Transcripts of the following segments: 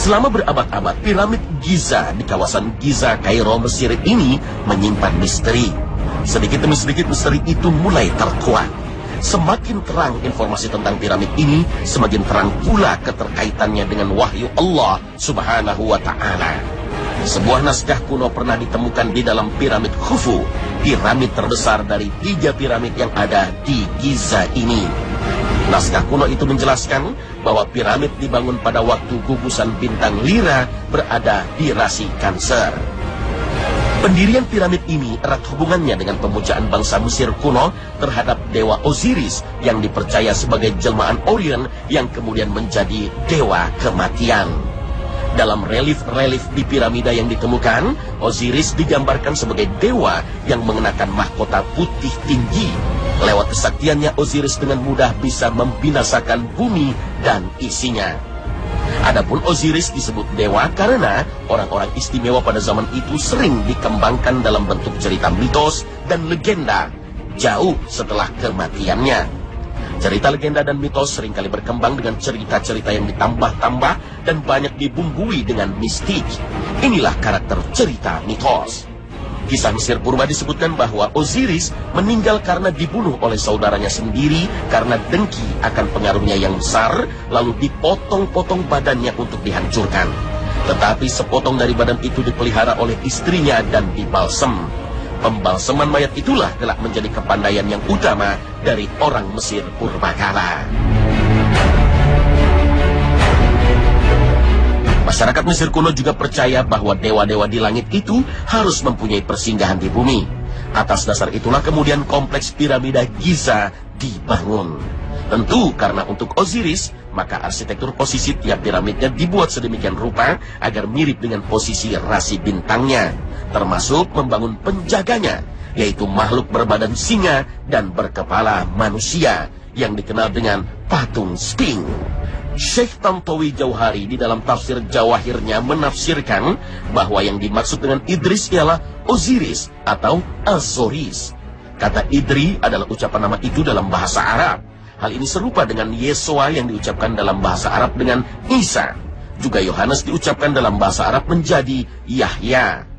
Selama berabad-abad, piramid Giza di kawasan Giza, Kairo, Mesir ini menyimpan misteri. Sedikit demi sedikit misteri itu mulai terkuak. Semakin terang informasi tentang piramid ini, semakin terang pula keterkaitannya dengan wahyu Allah Subhanahu wa Ta'ala. Sebuah naskah kuno pernah ditemukan di dalam piramid Khufu, piramid terbesar dari 3 piramid yang ada di Giza ini. Naskah kuno itu menjelaskan bahwa piramid dibangun pada waktu gugusan bintang Lira berada di rasi Cancer. Pendirian piramid ini erat hubungannya dengan pemujaan bangsa Mesir kuno terhadap dewa Osiris yang dipercaya sebagai jelmaan Orion yang kemudian menjadi dewa kematian. Dalam relief-relief di piramida yang ditemukan, Osiris digambarkan sebagai dewa yang mengenakan mahkota putih tinggi. Lewat kesaktiannya, Osiris dengan mudah bisa membinasakan bumi dan isinya. Adapun Osiris disebut dewa karena orang-orang istimewa pada zaman itu sering dikembangkan dalam bentuk cerita mitos dan legenda jauh setelah kematiannya. Cerita legenda dan mitos seringkali berkembang dengan cerita-cerita yang ditambah-tambah dan banyak dibumbui dengan mistik. Inilah karakter cerita mitos. Kisah Mesir purba disebutkan bahwa Osiris meninggal karena dibunuh oleh saudaranya sendiri karena dengki akan pengaruhnya yang besar, lalu dipotong-potong badannya untuk dihancurkan. Tetapi sepotong dari badan itu dipelihara oleh istrinya dan dibalsem. Pembalseman mayat itulah kelak menjadi kepandaian yang utama dari orang Mesir purbakala. Masyarakat Mesir kuno juga percaya bahwa dewa-dewa di langit itu harus mempunyai persinggahan di bumi. Atas dasar itulah kemudian kompleks piramida Giza dibangun. Tentu karena untuk Osiris, maka arsitektur posisi tiap piramidnya dibuat sedemikian rupa agar mirip dengan posisi rasi bintangnya, termasuk membangun penjaganya, yaitu makhluk berbadan singa dan berkepala manusia yang dikenal dengan patung Sphinx. Syekh Tantowi Jauhari di dalam tafsir Jawahirnya menafsirkan bahwa yang dimaksud dengan Idris ialah Osiris atau Azoris. Kata Idri adalah ucapan nama itu dalam bahasa Arab. Hal ini serupa dengan Yesua yang diucapkan dalam bahasa Arab dengan Isa. Juga Yohanes diucapkan dalam bahasa Arab menjadi Yahya.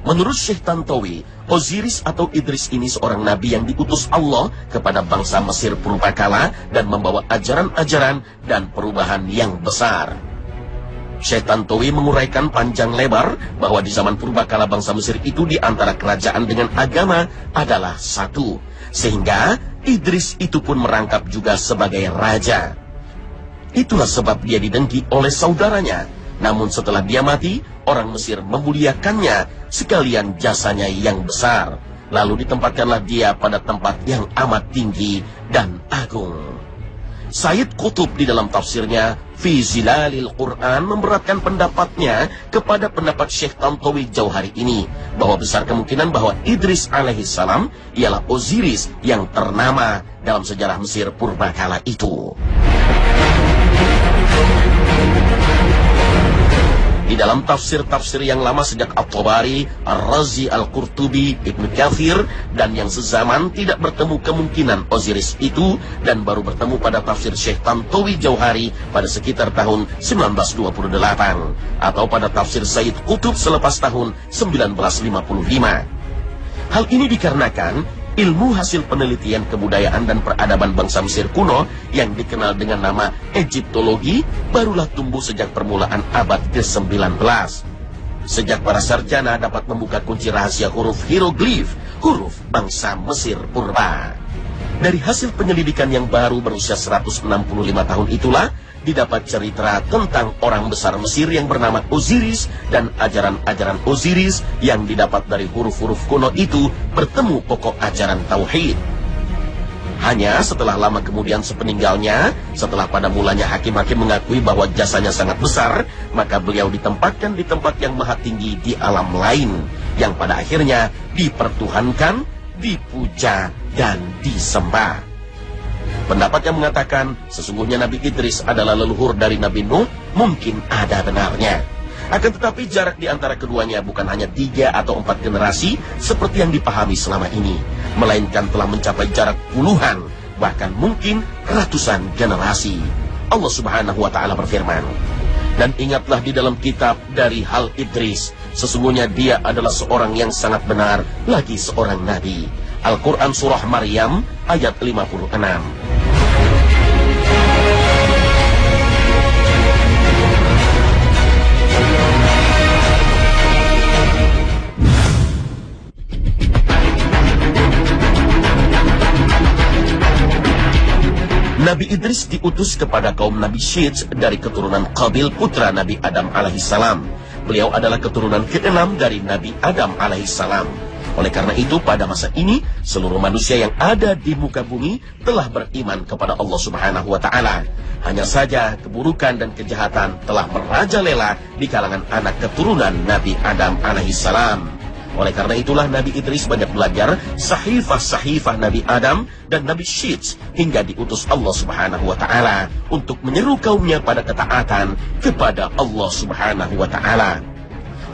Menurut Syekh Tantowi, Osiris atau Idris ini seorang nabi yang diutus Allah kepada bangsa Mesir purbakala dan membawa ajaran-ajaran dan perubahan yang besar. Syekh Tantowi menguraikan panjang lebar bahwa di zaman purbakala bangsa Mesir itu di antara kerajaan dengan agama adalah satu, sehingga Idris itu pun merangkap juga sebagai raja. Itulah sebab dia didengki oleh saudaranya. Namun setelah dia mati, orang Mesir memuliakannya sekalian jasanya yang besar. Lalu ditempatkanlah dia pada tempat yang amat tinggi dan agung. Sayyid Qutb di dalam tafsirnya Fi Zilalil Quran memberatkan pendapatnya kepada pendapat Syekh Tantowi Jauhari ini, bahwa besar kemungkinan bahwa Idris alaihissalam ialah Osiris yang ternama dalam sejarah Mesir purbakala itu. Di dalam tafsir-tafsir yang lama sejak At-Tabari, Ar-Razi, Al-Qurtubi, Ibnu Katsir, dan yang sezaman tidak bertemu kemungkinan Osiris itu dan baru bertemu pada tafsir Syekh Tantowi Jauhari pada sekitar tahun 1928 atau pada tafsir Sayyid Qutb selepas tahun 1955. Hal ini dikarenakan ilmu hasil penelitian kebudayaan dan peradaban bangsa Mesir kuno yang dikenal dengan nama Egyptologi barulah tumbuh sejak permulaan abad ke-19. Sejak para sarjana dapat membuka kunci rahasia huruf hieroglif, huruf bangsa Mesir purba. Dari hasil penyelidikan yang baru berusia 165 tahun itulah didapat cerita tentang orang besar Mesir yang bernama Osiris dan ajaran-ajaran Osiris yang didapat dari huruf-huruf kuno itu bertemu pokok ajaran Tauhid. Hanya setelah lama kemudian sepeninggalnya, setelah pada mulanya hakim-hakim mengakui bahwa jasanya sangat besar, maka beliau ditempatkan di tempat yang maha tinggi di alam lain, yang pada akhirnya dipertuhankan, dipuja, dan disembah. Pendapat yang mengatakan sesungguhnya Nabi Idris adalah leluhur dari Nabi Nuh mungkin ada benarnya. Akan tetapi jarak di antara keduanya bukan hanya 3 atau 4 generasi seperti yang dipahami selama ini, melainkan telah mencapai jarak puluhan, bahkan mungkin ratusan generasi. Allah Subhanahu wa Ta'ala berfirman, Dan ingatlah di dalam kitab dari hal Idris, sesungguhnya dia adalah seorang yang sangat benar, lagi seorang nabi. Al-Quran Surah Maryam ayat 56. Nabi Idris diutus kepada kaum Nabi Syeds dari keturunan Qabil putra Nabi Adam alaihissalam. Beliau adalah keturunan ke-6 dari Nabi Adam alaihissalam. Oleh karena itu pada masa ini seluruh manusia yang ada di muka bumi telah beriman kepada Allah Subhanahu wa taala. Hanya saja keburukan dan kejahatan telah merajalela di kalangan anak keturunan Nabi Adam alaihissalam. Oleh karena itulah Nabi Idris banyak belajar sahifah-sahifah Nabi Adam dan Nabi Syeds hingga diutus Allah Subhanahu wa taala untuk menyeru kaumnya pada ketaatan kepada Allah Subhanahu wa taala.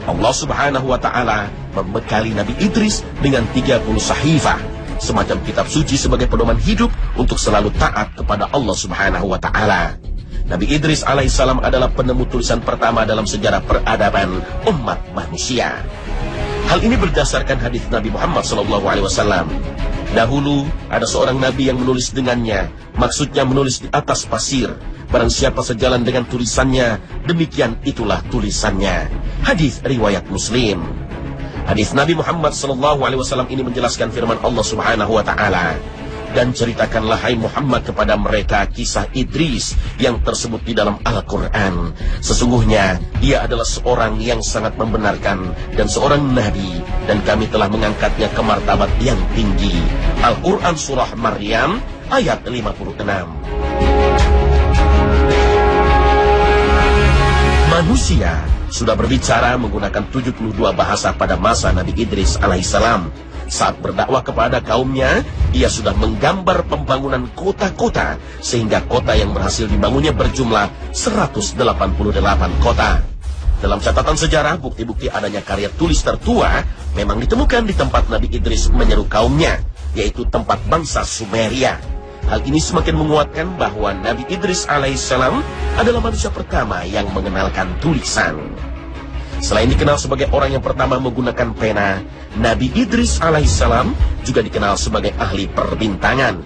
Allah Subhanahu wa taala membekali Nabi Idris dengan 30 sahifah, semacam kitab suci sebagai pedoman hidup untuk selalu taat kepada Allah Subhanahu wa taala. Nabi Idris alaihissalam adalah penemu tulisan pertama dalam sejarah peradaban umat manusia. Hal ini berdasarkan hadis Nabi Muhammad SAW. Dahulu ada seorang nabi yang menulis dengannya, maksudnya menulis di atas pasir. Barang siapa sejalan dengan tulisannya, demikian itulah tulisannya. Hadis riwayat Muslim. Hadis Nabi Muhammad SAW ini menjelaskan firman Allah Subhanahu wa taala. Dan ceritakanlah hai Muhammad kepada mereka kisah Idris yang tersebut di dalam Al-Quran. Sesungguhnya dia adalah seorang yang sangat membenarkan dan seorang nabi, dan kami telah mengangkatnya ke martabat yang tinggi. Al-Quran Surah Maryam ayat 56. Manusia sudah berbicara menggunakan 72 bahasa pada masa Nabi Idris alaihissalam. Saat berdakwah kepada kaumnya, ia sudah menggambar pembangunan kota-kota, sehingga kota yang berhasil dibangunnya berjumlah 188 kota. Dalam catatan sejarah, bukti-bukti adanya karya tulis tertua memang ditemukan di tempat Nabi Idris menyeru kaumnya, yaitu tempat bangsa Sumeria. Hal ini semakin menguatkan bahwa Nabi Idris alaihissalam adalah manusia pertama yang mengenalkan tulisan. Selain dikenal sebagai orang yang pertama menggunakan pena, Nabi Idris alaihissalam juga dikenal sebagai ahli perbintangan.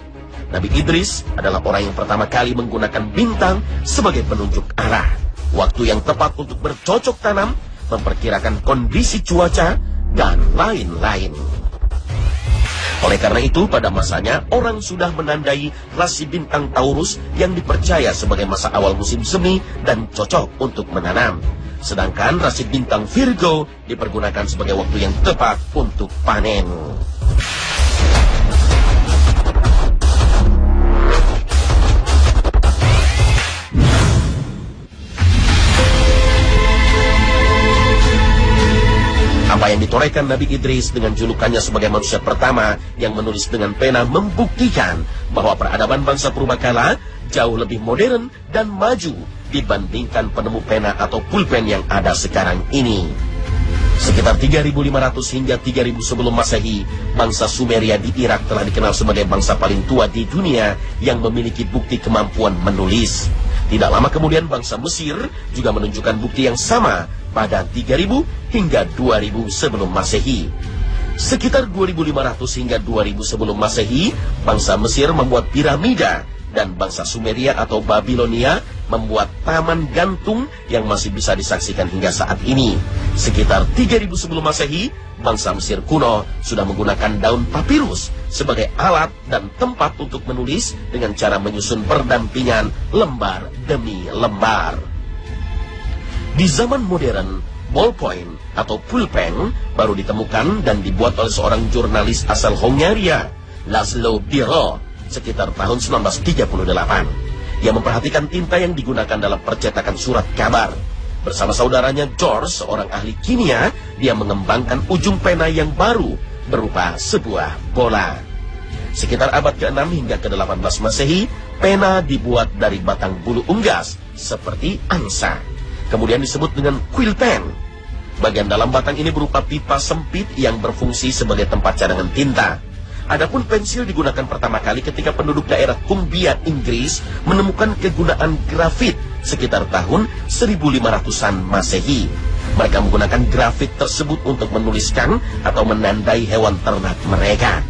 Nabi Idris adalah orang yang pertama kali menggunakan bintang sebagai penunjuk arah, waktu yang tepat untuk bercocok tanam, memperkirakan kondisi cuaca, dan lain-lain. Oleh karena itu, pada masanya orang sudah menandai rasi bintang Taurus yang dipercaya sebagai masa awal musim semi dan cocok untuk menanam. Sedangkan rasi bintang Virgo dipergunakan sebagai waktu yang tepat untuk panen. Apa yang ditorehkan Nabi Idris dengan julukannya sebagai manusia pertama yang menulis dengan pena membuktikan bahwa peradaban bangsa purbakala jauh lebih modern dan maju dibandingkan penemu pena atau pulpen yang ada sekarang ini. Sekitar 3.500 hingga 3.000 sebelum Masehi, bangsa Sumeria di Irak telah dikenal sebagai bangsa paling tua di dunia yang memiliki bukti kemampuan menulis. Tidak lama kemudian bangsa Mesir juga menunjukkan bukti yang sama pada 3.000 hingga 2.000 sebelum Masehi. Sekitar 2.500 hingga 2.000 sebelum Masehi, bangsa Mesir membuat piramida, dan bangsa Sumeria atau Babilonia membuat taman gantung yang masih bisa disaksikan hingga saat ini. Sekitar 3.000 sebelum Masehi, bangsa Mesir kuno sudah menggunakan daun papirus sebagai alat dan tempat untuk menulis dengan cara menyusun berdampingan lembar demi lembar. Di zaman modern, ballpoint atau pulpen baru ditemukan dan dibuat oleh seorang jurnalis asal Hongaria, Laszlo Biro, sekitar tahun 1938. Ia memperhatikan tinta yang digunakan dalam percetakan surat kabar. Bersama saudaranya George, seorang ahli kimia, dia mengembangkan ujung pena yang baru berupa sebuah bola. Sekitar abad ke-6 hingga ke-18 Masehi, pena dibuat dari batang bulu unggas seperti angsa. Kemudian disebut dengan quill pen. Bagian dalam batang ini berupa pipa sempit yang berfungsi sebagai tempat cadangan tinta. Adapun pensil digunakan pertama kali ketika penduduk daerah Cumbia, Inggris menemukan kegunaan grafit sekitar tahun 1500-an Masehi. Mereka menggunakan grafit tersebut untuk menuliskan atau menandai hewan ternak mereka.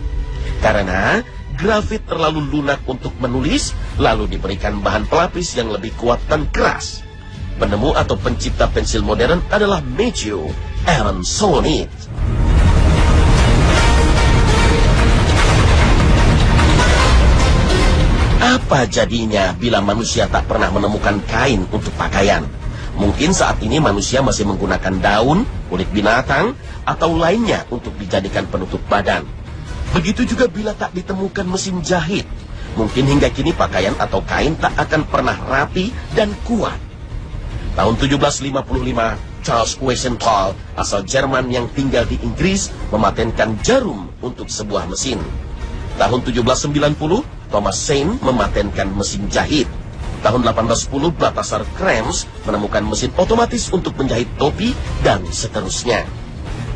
Karena grafit terlalu lunak untuk menulis, lalu diberikan bahan pelapis yang lebih kuat dan keras. Penemu atau pencipta pensil modern adalah Matthew Aaron Solnit. Apa jadinya bila manusia tak pernah menemukan kain untuk pakaian? Mungkin saat ini manusia masih menggunakan daun, kulit binatang, atau lainnya untuk dijadikan penutup badan. Begitu juga bila tak ditemukan mesin jahit. Mungkin hingga kini pakaian atau kain tak akan pernah rapi dan kuat. Tahun 1755, Charles Wiesenthal, asal Jerman yang tinggal di Inggris, mematenkan jarum untuk sebuah mesin. Tahun 1790, Thomas Saint mematenkan mesin jahit. Tahun 1810, Balthasar Krams menemukan mesin otomatis untuk menjahit topi, dan seterusnya.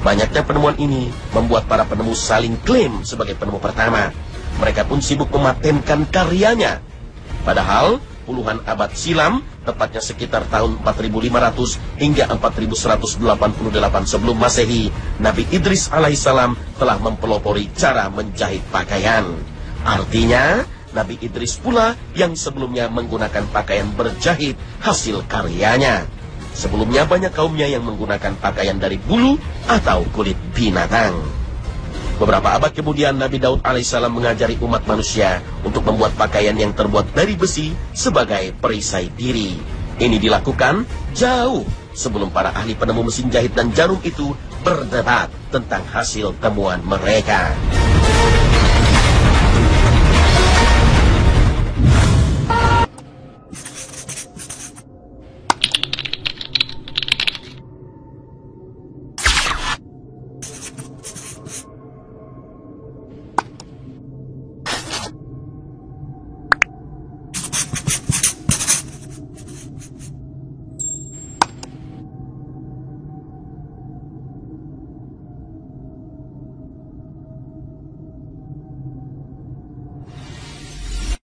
Banyaknya penemuan ini membuat para penemu saling klaim sebagai penemu pertama. Mereka pun sibuk mematenkan karyanya. Padahal, puluhan abad silam, tepatnya sekitar tahun 4500 hingga 4188 sebelum Masehi, Nabi Idris alaihissalam telah mempelopori cara menjahit pakaian. Artinya, Nabi Idris pula yang sebelumnya menggunakan pakaian berjahit hasil karyanya. Sebelumnya banyak kaumnya yang menggunakan pakaian dari bulu atau kulit binatang. Beberapa abad kemudian Nabi Daud alaihissalam mengajari umat manusia untuk membuat pakaian yang terbuat dari besi sebagai perisai diri. Ini dilakukan jauh sebelum para ahli penemu mesin jahit dan jarum itu berdebat tentang hasil temuan mereka.